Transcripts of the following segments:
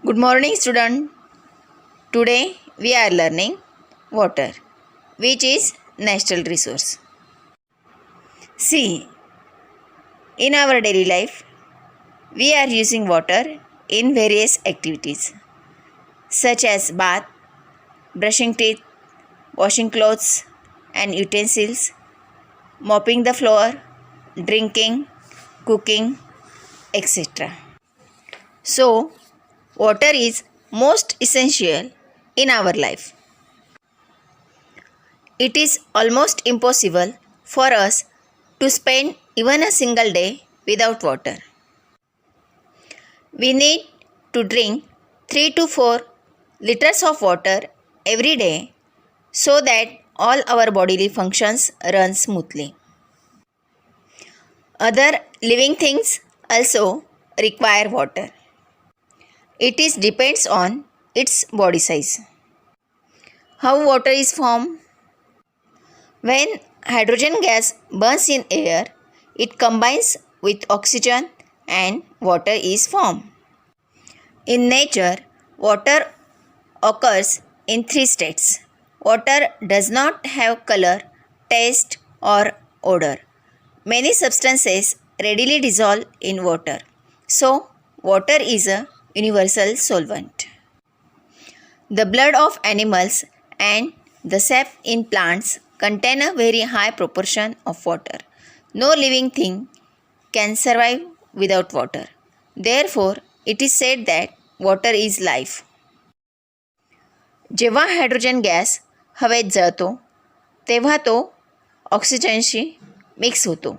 Good morning, student. Today we are learning water, which is natural resource. See, in our daily life, we are using water in various activities such as bath, brushing teeth, washing clothes and utensils, mopping the floor, drinking, cooking, etc. So, water is most essential in our life. It is almost impossible for us to spend even a single day without water. We need to drink 3 to 4 liters of water every day so that all our bodily functions run smoothly. Other living things also require water. It is depends on its body size. How water is formed? When hydrogen gas burns in air, it combines with oxygen and water is formed. In nature, water occurs in 3 states. Water does not have color, taste or odor. Many substances readily dissolve in water. So, water is a universal solvent. The blood of animals and the sap in plants contain a very high proportion of water. No living thing can survive without water. Therefore, it is said that water is life. जेव्हा hydrogen gas हवेत जळतो तेव्हा तो ऑक्सिजनशी mix होतो.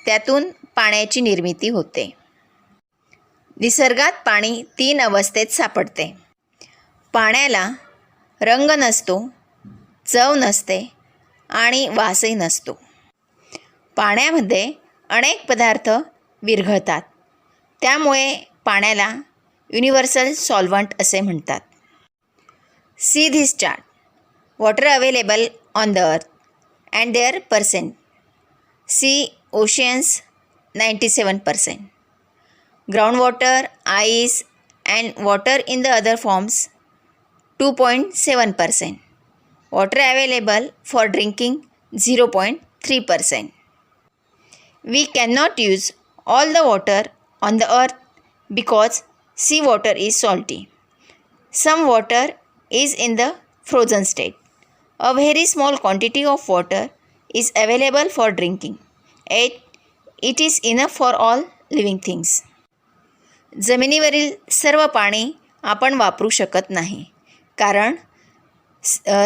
त्यातून पाण्याची निर्मिती होते. निसर्गात पाणी 3 अवस्थेत सापडते. पाण्याला रंग नसतो, चव नसते आणि वासही नसतो. पाण्यामध्ये अनेक पदार्थ विरघळतात. त्यामुळे पाण्याला युनिव्हर्सल सॉल्व्हंट असे म्हणतात. See this chart. Water available on the earth and there percent. See oceans 97%. Ground water, ice and water in the other forms 2.7%. Water available for drinking 0.3%. We cannot use all the water on the earth because sea water is salty. Some water is in the frozen state. A very small quantity of water is available for drinking. It is enough for all living things. जमिनीवरील सर्व पाणी आपण वापरू शकत नाही कारण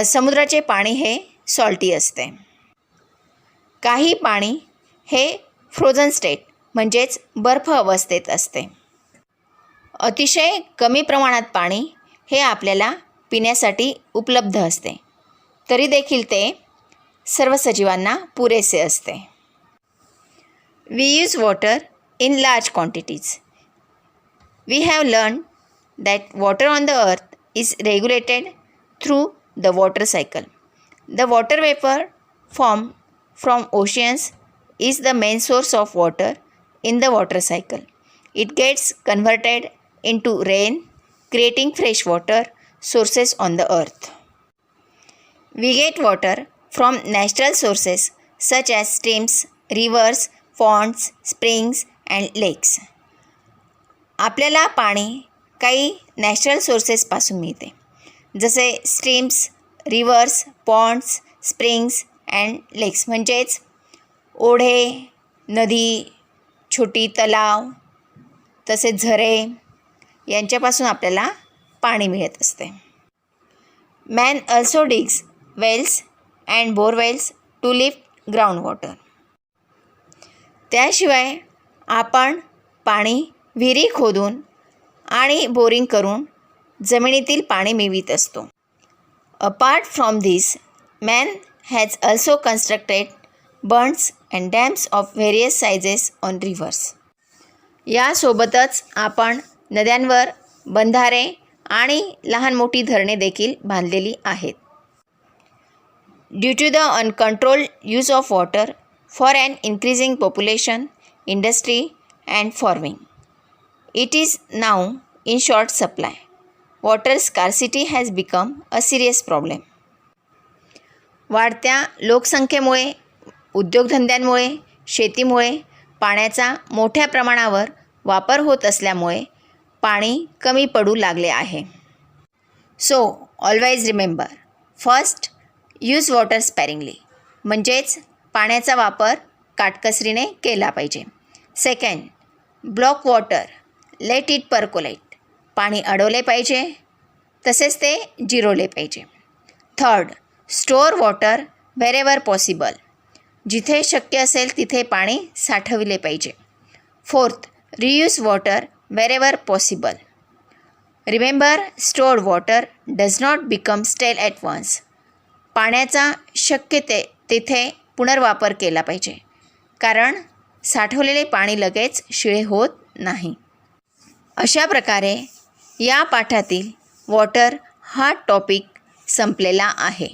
समुद्राचे पाणी हे सॉल्टी असते. काही पाणी हे फ्रोझन स्टेट म्हणजेच बर्फ अवस्थेत असते. अतिशय कमी प्रमाणात पाणी हे आपल्याला पिण्यासाठी उपलब्ध असते. तरी देखील ते सर्व सजीवांना पुरेसे असते. We use water in large quantities. We have learned that water on the earth is regulated through the water cycle. The water vapor formed from oceans is the main source of water in the water cycle. It gets converted into rain, creating fresh water sources on the earth. We get water from natural sources such as streams, rivers, ponds, springs, and lakes. आपल्याला पाणी काही natural सोर्सेसपासून मिळते जसे streams, rivers, ponds, springs and lakes म्हणजेच ओढे, नदी, छोटी तलाव तसेच झरे यांच्यापासून आपल्याला पाणी मिळत असते. Man also digs wells and borewells to lift ground water. त्याशिवाय आपण पाणी विहिरी खोदून आणि बोरिंग करून जमिनीतील पाणी मिळवित असतो. Apart from this, man has also constructed बंड्स and dams of various sizes on reverse. यासोबतच आपण नद्यांवर बंधारे आणि लहान मोठी धरणे देखील बांधलेली आहेत. Due to the uncontrolled use of water for an increasing population, industry and farming, it is now in short supply. Water scarcity has become a serious problem. वाढत्या लोकसंख्येमुळे, उद्योगधंद्यांमुळे, शेतीमुळे पाण्याचा मोठ्या प्रमाणावर वापर होत असल्यामुळे पाणी कमी पडू लागले आहे. So always remember, first use water sparingly, म्हणजेच पाण्याचा वापर काटकसरीने केला पाहिजे. Second, block water, let it percolate, पाणी अडवले पाहिजे तसेच ते जिरवले पाहिजे. Third, store water wherever possible, जिथे शक्य असेल तिथे पाणी साठविले पाहिजे. Fourth, reuse water wherever possible. Remember, stored water does not become stale at once. पाण्याचा शक्य तेथे पुनर्वापर केला पाहिजे, कारण साठवलेले पाणी लगेच शिळे होत नाही. अशा प्रकारे या पाठातील वॉटर हा टॉपिक संपलेला आहे.